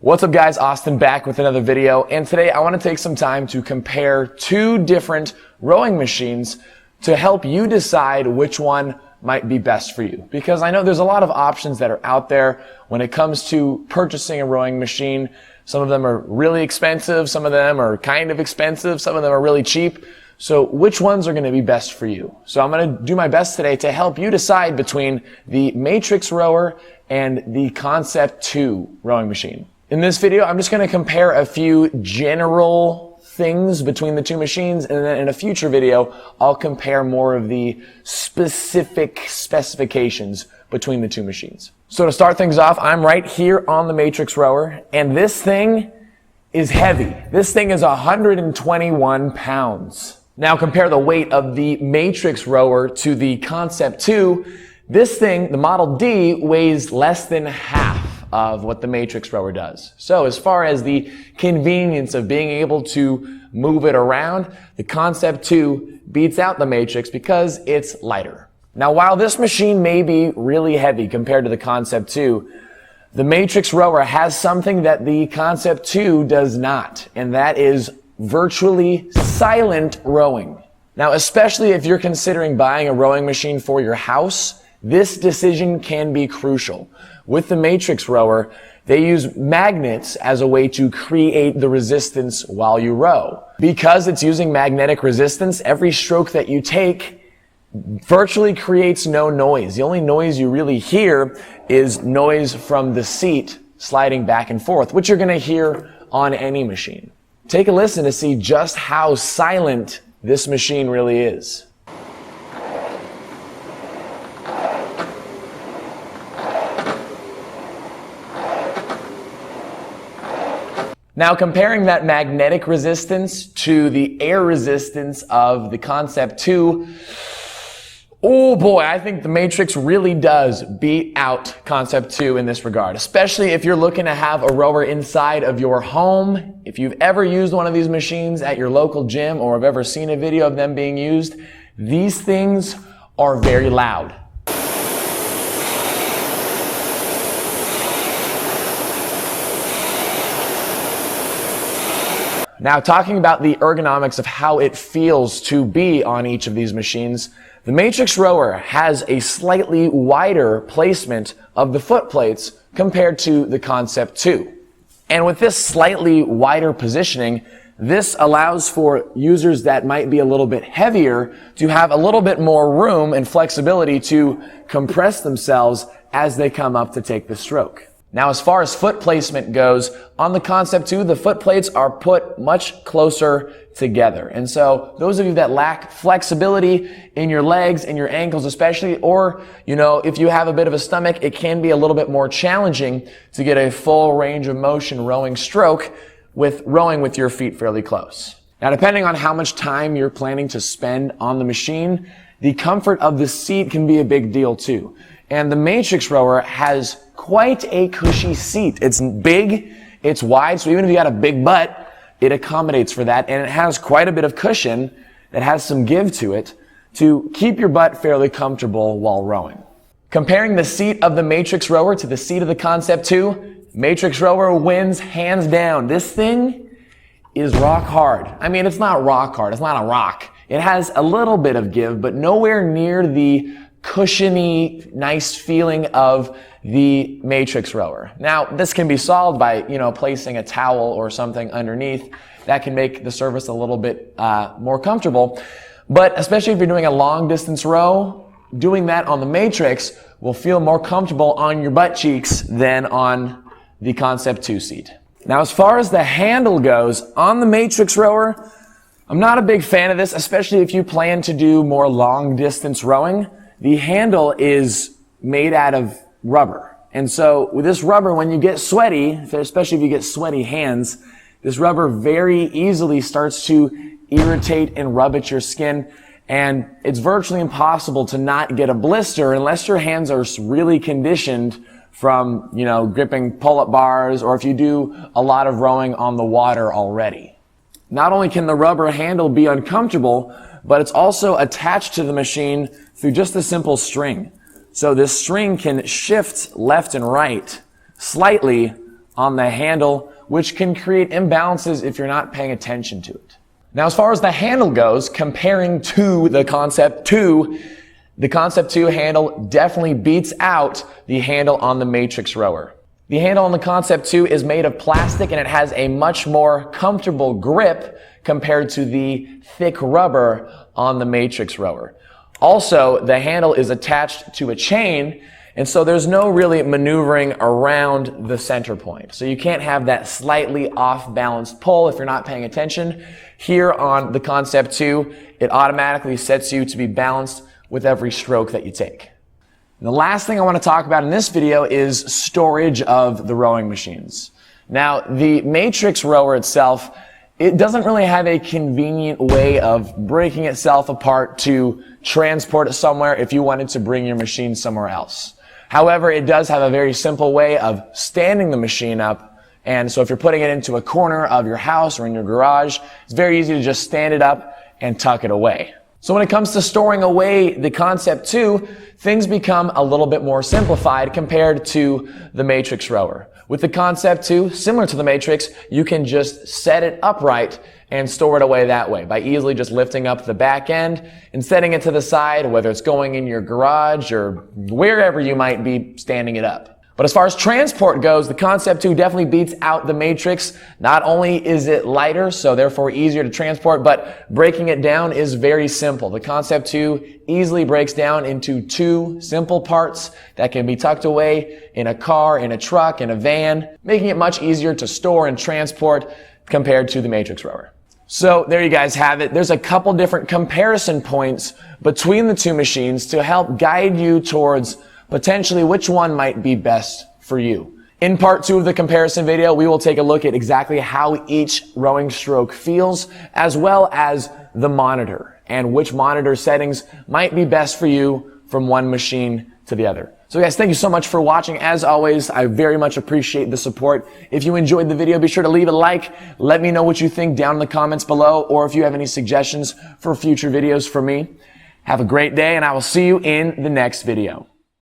What's up guys, Austin back with another video, and today I want to take some time to compare two different rowing machines to help you decide which one might be best for you. Because I know there's a lot of options that are out there when it comes to purchasing a rowing machine. Some of them are really expensive, some of them are kind of expensive, some of them are really cheap. So which ones are going to be best for you? So I'm going to do my best today to help you decide between the Matrix rower and the Concept 2 rowing machine. In this video, I'm just going to compare a few general things between the two machines, and then in a future video, I'll compare more of the specific specifications between the two machines. So to start things off, I'm right here on the Matrix rower, and this thing is heavy. This thing is 121 pounds. Now compare the weight of the Matrix rower to the Concept 2. This thing, the Model D, weighs less than half of what the Matrix rower does. So as far as the convenience of being able to move it around, the Concept 2 beats out the Matrix because it's lighter. Now while this machine may be really heavy compared to the Concept 2, the Matrix rower has something that the Concept 2 does not, and that is virtually silent rowing. Now especially if you're considering buying a rowing machine for your house, this decision can be crucial. With the Matrix rower, they use magnets as a way to create the resistance while you row. Because it's using magnetic resistance, every stroke that you take virtually creates no noise. The only noise you really hear is noise from the seat sliding back and forth, which you're going to hear on any machine. Take a listen to see just how silent this machine really is. Now comparing that magnetic resistance to the air resistance of the Concept 2, oh boy, I think the Matrix really does beat out Concept 2 in this regard, especially if you're looking to have a rower inside of your home. If you've ever used one of these machines at your local gym or have ever seen a video of them being used, these things are very loud. Now, talking about the ergonomics of how it feels to be on each of these machines, the Matrix rower has a slightly wider placement of the foot plates compared to the Concept 2. And with this slightly wider positioning, this allows for users that might be a little bit heavier to have a little bit more room and flexibility to compress themselves as they come up to take the stroke. Now, as far as foot placement goes, on the Concept 2, the foot plates are put much closer together. And so those of you that lack flexibility in your legs and your ankles especially, or, if you have a bit of a stomach, it can be a little bit more challenging to get a full range of motion rowing stroke with rowing with your feet fairly close. Now, depending on how much time you're planning to spend on the machine, the comfort of the seat can be a big deal too. And the Matrix rower has quite a cushy seat. It's big, it's wide, so even if you got a big butt, it accommodates for that, and it has quite a bit of cushion that has some give to it to keep your butt fairly comfortable while rowing. Comparing the seat of the Matrix rower to the seat of the Concept 2, Matrix rower wins hands down. This thing is rock hard. I mean, it's not rock hard, it's not a rock. It has a little bit of give, but nowhere near the cushiony, nice feeling of the Matrix rower. Now, this can be solved by, placing a towel or something underneath. That can make the surface a little bit more comfortable. But especially if you're doing a long distance row, doing that on the Matrix will feel more comfortable on your butt cheeks than on the Concept 2 seat. Now, as far as the handle goes, on the Matrix rower, I'm not a big fan of this, especially if you plan to do more long distance rowing. The handle is made out of rubber. And so with this rubber, when you get sweaty, especially if you get sweaty hands, this rubber very easily starts to irritate and rub at your skin. And it's virtually impossible to not get a blister unless your hands are really conditioned from, gripping pull-up bars, or if you do a lot of rowing on the water already. Not only can the rubber handle be uncomfortable, but it's also attached to the machine through just a simple string. So this string can shift left and right slightly on the handle, which can create imbalances if you're not paying attention to it. Now, as far as the handle goes, comparing to the Concept 2, the Concept 2 handle definitely beats out the handle on the Matrix rower. The handle on the Concept 2 is made of plastic and it has a much more comfortable grip compared to the thick rubber on the Matrix rower. Also, the handle is attached to a chain, and so there's no really maneuvering around the center point. So you can't have that slightly off-balanced pull if you're not paying attention. Here on the Concept 2, it automatically sets you to be balanced with every stroke that you take. And the last thing I want to talk about in this video is storage of the rowing machines. Now, the Matrix rower itself, it doesn't really have a convenient way of breaking itself apart to transport it somewhere if you wanted to bring your machine somewhere else. However, it does have a very simple way of standing the machine up. And so if you're putting it into a corner of your house or in your garage, it's very easy to just stand it up and tuck it away. So when it comes to storing away the Concept 2, things become a little bit more simplified compared to the Matrix rower. With the Concept 2, similar to the Matrix, you can just set it upright and store it away that way by easily just lifting up the back end and setting it to the side, whether it's going in your garage or wherever you might be standing it up. But as far as transport goes, the Concept 2 definitely beats out the Matrix. Not only is it lighter, so therefore easier to transport, but breaking it down is very simple. The Concept 2 easily breaks down into 2 simple parts that can be tucked away in a car, in a truck, in a van, making it much easier to store and transport compared to the Matrix rower. So there you guys have it. There's a couple different comparison points between the 2 machines to help guide you towards potentially which one might be best for you. In part 2 of the comparison video, we will take a look at exactly how each rowing stroke feels, as well as the monitor and which monitor settings might be best for you from one machine to the other. So guys, thank you so much for watching. As always, I very much appreciate the support. If you enjoyed the video, be sure to leave a like. Let me know what you think down in the comments below, or if you have any suggestions for future videos from me. Have a great day, and I will see you in the next video.